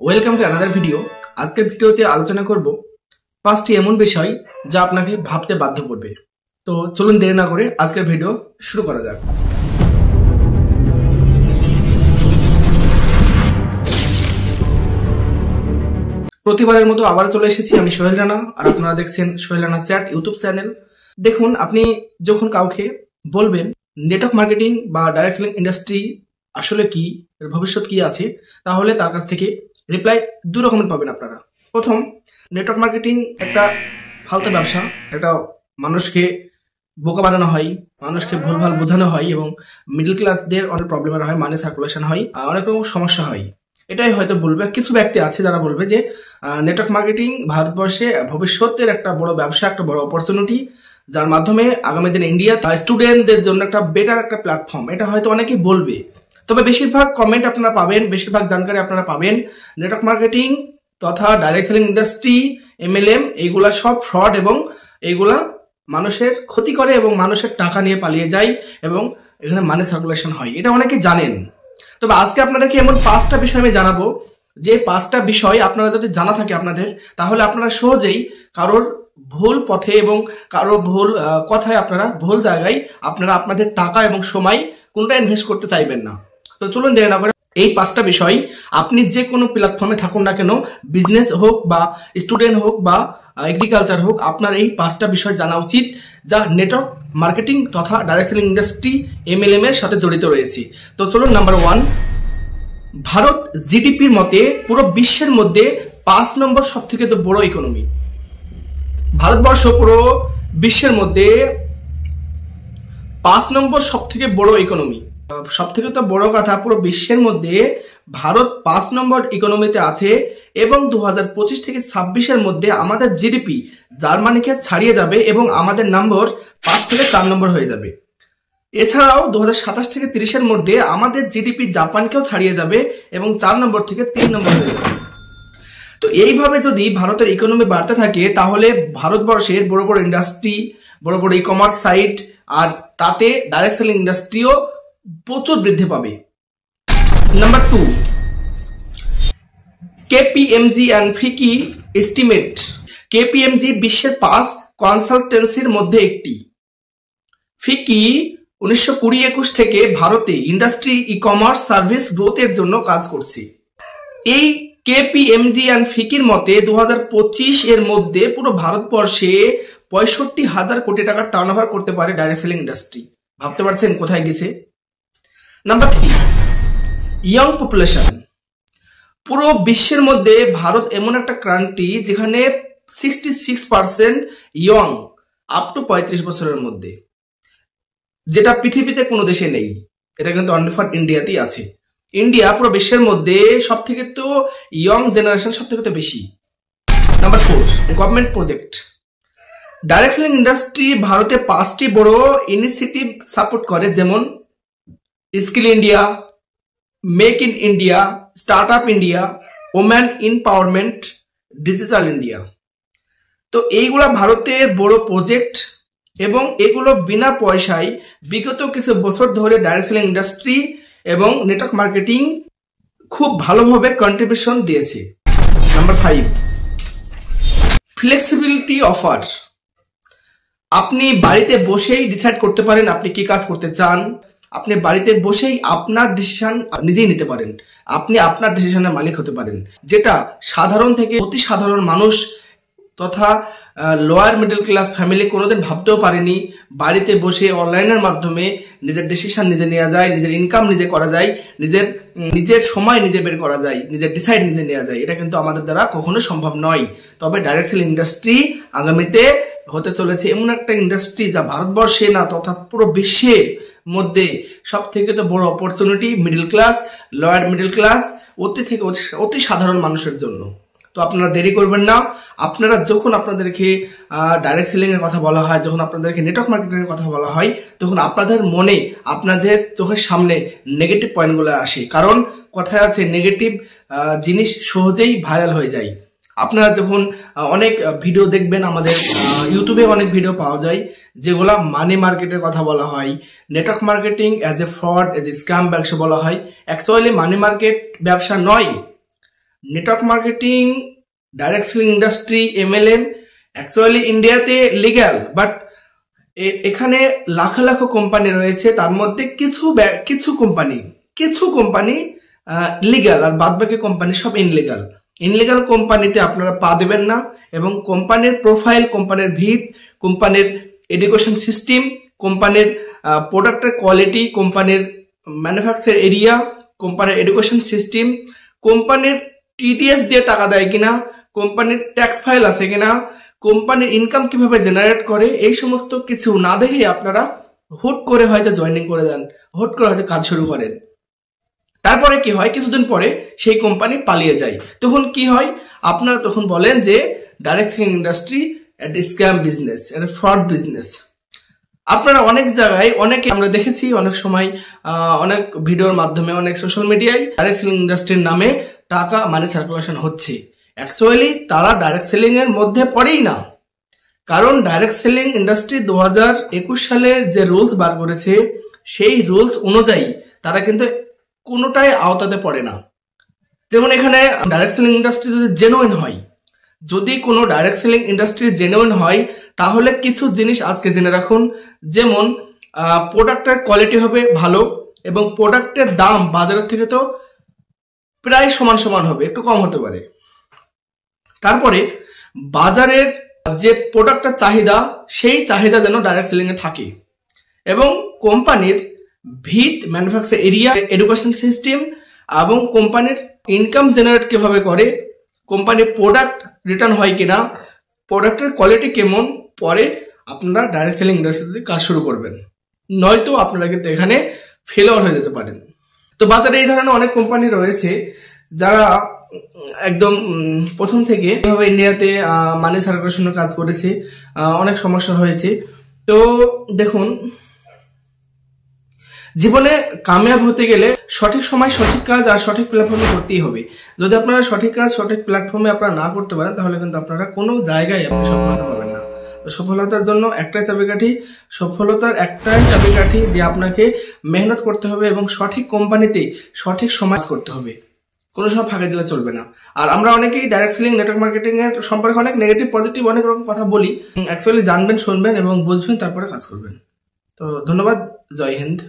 Welcome to another video. আজকের ভিডিওতে আলোচনা করব 5টি এমন বিষয় যা আপনাকে ভাবতে বাধ্য করবে। তো চলুন দেরি না করে আজকের ভিডিও শুরু করা যাক। প্রতিবারের মতো আবার চলে এসেছি আমি সোহেল রানা, আর আপনারা দেখছেন Sohel Rana chat YouTube channel. দেখুন, আপনি যখন কাউকে বলবেন নেটওয়ার্ক মার্কেটিং বা ডাইরেক্ট সেলিং ইন্ডাস্ট্রি আসলে কি, এর ভবিষ্যৎ কি আছে, তাহলে তার কাছ থেকে রিপ্লাই দুই রকমের পাবেন আপনারা। প্রথম, নেটওয়ার্ক মার্কেটিং একটা ফালতু ব্যবসা, এটা মানুষকে বোকা বানানো হয়, মানুষকে ভুলভাল বোঝানো হয় এবং মিডল ক্লাসদের অনেক প্রবলেমের হয়, মানি সার্কুলেশন হয়, অনেক রকম সমস্যা হয়। এটাই হয়তো বলবে, কিছু ব্যক্তি আছে যারা বলবে যে নেটওয়ার্ক মার্কেটিং ভারতবর্ষে ভবিষ্যতের একটা বড় ব্যবসা, একটা বড় অপরচুনিটি, যার মাধ্যমে আগামী দিনে ইন্ডিয়া স্টুডেন্টদের জন্য একটা বেটার একটা প্ল্যাটফর্ম, এটা হয়তো অনেকেই বলবে। তবে বেশিরভাগ কমেন্ট আপনারা পাবেন, বেশিরভাগ জানকারি আপনারা পাবেন নেটওয়ার্ক মার্কেটিং তথা ডাইরেক্ট সেলিং ইন্ডাস্ট্রি, MLM, এইগুলা সব ফ্রড এবং এইগুলা মানুষের ক্ষতি করে এবং মানুষের টাকা নিয়ে পালিয়ে যায় এবং এখানে মানি সার্কুলেশন হয়, এটা অনেকে জানেন। তবে আজকে আপনাদেরকে এমন 5টা বিষয় আমি জানাবো, যে 5টা বিষয় আপনারা যদি জানা থাকে আপনাদের, তাহলে আপনারা সহজেই কারোর ভুল পথে এবং কারো ভুল কথায়, আপনারা ভুল জায়গায় আপনারা আপনাদের টাকা এবং সময় কোনটা ইনভেস্ট করতে চাইবেন না। তো চলুন দেরি না করে এই 5টা বিষয় আপনি যে কোনো প্ল্যাটফর্মে থাকুন না কেন, বিজনেস হোক বা স্টুডেন্ট হোক বা এগ্রিকালচার হোক, আপনার এই 5টা বিষয় জানা উচিত যা নেটওয়ার্ক মার্কেটিং তথা ডাইরেক্ট সেলিং ইন্ডাস্ট্রি MLM এর সাথে জড়িত রয়েছে। তো চলুন, নাম্বার 1, ভারত জিডিপির মতে পুরো বিশ্বের মধ্যে 5 নম্বর সব থেকে তো বড় ইকোনমি। ভারতবর্ষ পুরো বিশ্বের মধ্যে 5 নম্বর সব থেকে বড় ইকোনমি। সব থেকে তো বড় কথা, পুরো বিশ্বের মধ্যে ভারত 5 নম্বর ইকোনমিতে আছে এবং 2025 থেকে 26-এর মধ্যে আমাদের জিডিপি জার্মানিকে ছাড়িয়ে যাবে এবং আমাদের নম্বর 5 থেকে 4 নম্বর হয়ে যাবে। এছাড়াও 2027 থেকে 30-এর মধ্যে আমাদের জিডিপি জাপানকেও ছাড়িয়ে যাবে এবং 4 নম্বর থেকে 3 নম্বর হয়ে যাবে। তো এইভাবে যদি ভারতের ইকোনমি বাড়তে থাকে, তাহলে ভারতবর্ষের বড় বড় ইন্ডাস্ট্রি, বড় বড় ই-কমার্স সাইট, আর তাতে ডাইরেক্ট সেলিং ইন্ডাস্ট্রিও প্রচুর বৃদ্ধি পাবে। Number 2, KPMG and FICCI estimate. KPMG বিশ্বের 5 কনসালটেন্সির মধ্যে একটি। ফিকি 1920-21 থেকে ভারতে ইন্ডাস্ট্রি, ই-কমার্স, সার্ভিস গ্রোথের জন্য কাজ করছে। এই KPMG অ্যান্ড ফিকির মতে 2025 এর মধ্যে পুরো ভারতবর্ষে 65,000 কোটি টাকার টার্নওভার করতে পারে ডাইরেক্ট সেলিং ইন্ডাস্ট্রি। ভাবতে পারছেন কোথায় গেছে? Number 3, young population. পুরো বিশ্বের মধ্যে ভারত এমন একটা কান্ট্রি যেখানে 66% ইয়ং, আপ টু 35 বছরের মধ্যে, যেটা পৃথিবীতে কোনো দেশে নেই। এটা কিন্তু অনলি ফর ইন্ডিয়াতেই আছে। ইন্ডিয়া পুরো বিশ্বের মধ্যে সব থেকে তো ইয়ং জেনারেশন সব থেকে তো বেশি। Number 4, government project. Direct selling industry ভারতে 5টি বড় ইনিশিয়েটিভ সাপোর্ট করে, যেমন skill India, make in India, start up India, woman empowerment, digital India. তো এইগুলা ভারতের বড় প্রজেক্ট এবং এগুলো বিনা পয়সায় বিগত কিছু বছর ধরে ডাইরেক্ট সেলিং ইন্ডাস্ট্রি এবং নেটওয়ার্ক মার্কেটিং খুব ভালোভাবে কন্ট্রিবিউশন দিয়েছে। Number 5, flexibility offer. আপনি বাড়িতে বসেই ডিসাইড করতে পারেন আপনি কি কাজ করতে চান। আপনি বাড়িতে বসেই আপনার ডিসিশন নিজেই নিতে পারেন, আপনি আপনার ডিসিশনের মালিক হতে পারেন, যেটা সাধারণ থেকে অতি সাধারণ মানুষ তথা লোয়ার মিডল ক্লাস ফ্যামিলি কোনোদিন ভাবতেও পারেনি। বাড়িতে বসে অনলাইনের মাধ্যমে নিজের ডিসিশন নিজে নেওয়া যায়, নিজের ইনকাম নিজে করা যায়, নিজের সময় নিজে বের করা যায়, নিজের ডিসাইড নিজে নেওয়া যায়। এটা কিন্তু আমাদের দ্বারা কখনো সম্ভব নয়। তবে ডাইরেক্ট সেলিং ইন্ডাস্ট্রি আগামীতে হতে চলেছে এমন একটা ইন্ডাস্ট্রি যা ভারতবর্ষে না তথা পুরো বিশ্বের মধ্যে সব থেকে তো বড় opportunity middle class, lower middle class, অতি সাধারণ মানুষের জন্য। তো আপনারা দেরি করবেন না। আপনারা যখন আপনাদেরকে ডাইরেক্ট সেলিং এর কথা বলা হয়, যখন আপনাদেরকে নেটওয়ার্ক মার্কেটিং এর কথা বলা হয়, তখন আপনাদের মনে, আপনাদের চোখের সামনে নেগেটিভ পয়েন্টগুলো আসে। কারণ কথায় আছে, নেগেটিভ জিনিস সহজেই ভাইরাল হয়ে যায়। আপনারা যখন অনেক ভিডিও দেখবেন, আমাদের ইউটিউবে অনেক ভিডিও পাওয়া যায় যেগুলা মানি মার্কেটের কথা বলা হয়, network marketing as a fraud, as a scam ব্যবসা বলা হয়। অ্যাকচুয়ালি মানি মার্কেট ব্যবসা নয়, network marketing, direct selling industry, MLM actually ইন্ডিয়াতে লিগ্যাল, বাট এখানে লাখ লাখ কোম্পানি রয়েছে, তার মধ্যে কিছু কোম্পানি লিগ্যাল আর বাদবাকি কোম্পানি সব ইনলিগ্যাল। ইনলিগ্যাল কোম্পানিতে আপনারা পা দেবেন না, এবং কোম্পানির প্রোফাইল, কোম্পানির ভিত, কোম্পানির এডুকেশন সিস্টেম, কোম্পানির প্রোডাক্টের কোয়ালিটি, কোম্পানির ম্যানুফ্যাকচার এরিয়া, কোম্পানির এডুকেশন সিস্টেম, কোম্পানির TDS দিয়ে টাকা দেয় কিনা, কোম্পানির ট্যাক্স ফাইল আছে কিনা, কোম্পানির ইনকাম কিভাবে জেনারেট করে, এই সমস্ত কিছু না দেখে আপনারা হুট করে হয়তো জয়েনিং করে দেন, হুট করে হয়তো কাজ শুরু করেন। তারপরে কি হয়, কিছুদিন পরে সেই কোম্পানি পালিয়ে যায়। তখন কি হয়, আপনারা তখন বলেন যে ডাইরেক্ট সেলিং ইন্ডাস্ট্রি একটা স্ক্যাম বিজনেস, একটা ফ্রড বিজনেস। আপনারা অনেক জায়গায়, অনেকে আমরা দেখেছি, অনেক সময় অনেক ভিডিওর মাধ্যমে, অনেক সোশ্যাল মিডিয়ায় ডাইরেক্ট সেলিং ইন্ডাস্ট্রির নামে টাকা মানি সার্কুলেশন হচ্ছে। অ্যাকচুয়ালি তারা ডাইরেক্ট সেলিং এর মধ্যে পড়েই না, কারণ ডাইরেক্ট সেলিং ইন্ডাস্ট্রি 2021 সালে যে রুলস বার করেছে, সেই রুলস অনুযায়ী তারা কিন্তু কোনোটাই আওতাতে পড়ে না। যেমন এখানে ডাইরেক্ট সেলিং ইন্ডাস্ট্রি যদি জেনুইন হয়, যদি কোনো ডাইরেক্ট সেলিং ইন্ডাস্ট্রি জেনুইন হয়, তাহলে কিছু জিনিস আজকে জেনে রাখুন। যেমন প্রোডাক্টের কোয়ালিটি হবে ভালো, এবং প্রোডাক্টের দাম বাজারের থেকে তো প্রায় সমান হবে, একটু কম হতে পারে। তারপরে বাজারের যে প্রোডাক্টের চাহিদা, সেই চাহিদা যেন ডাইরেক্ট সেলিং এ থাকে, এবং কোম্পানির ভিত, ম্যানুফ্যাকচার এরিয়া, এডুকেশন সিস্টেম, এবং কোম্পানির ইনকাম জেনারেট কিভাবে করে, কোম্পানির প্রোডাক্ট রিটার্ন হয় কিনা, প্রোডাক্টের কোয়ালিটি কেমন, পরে আপনারা ডাইরেক্ট সেলিং ইন্ডাস্ট্রিতে কাজ শুরু করবেন, নয়তো আপনারা কিন্তু এখানে ফেলিওর হয়ে যেতে পারেন। তো বাজারে এই ধরনের অনেক কোম্পানি রয়েছে যারা একদম প্রথম থেকে এভাবে ইন্ডিয়াতে মানি সার্কুলেশনের কাজ করেছে, অনেক সমস্যা হয়েছে। তো দেখুন, জীবনে কামিয়াব হতে গেলে সঠিক সময় সঠিক কাজ আর সঠিক প্ল্যাটফর্মে করতেই হবে। যদি আপনারা সঠিক কাজ সঠিক প্ল্যাটফর্মে আপনারা না করতে পারেন, তাহলে কিন্তু আপনারা কোনো জায়গায় আপনি সফলতা পাবেন না। সফলতার জন্য সফলতার একটাই চাবিকাঠি যে আপনাকে মেহনত করতে হবে, এবং সঠিক কোম্পানিতে সঠিক সময় করতে হবে, কোনো সময় ফাঁকা দিলে চলবে না। আর আমরা অনেকেই ডাইরেক্ট সেলিং, নেটওয়ার্ক মার্কেটিং এর সম্পর্কে অনেক নেগেটিভ পজিটিভ অনেক রকম কথা বলি। অ্যাকচুয়ালি জানবেন, শুনবেন এবং বুঝবেন, তারপরে কাজ করবেন। তো ধন্যবাদ, জয় হিন্দ।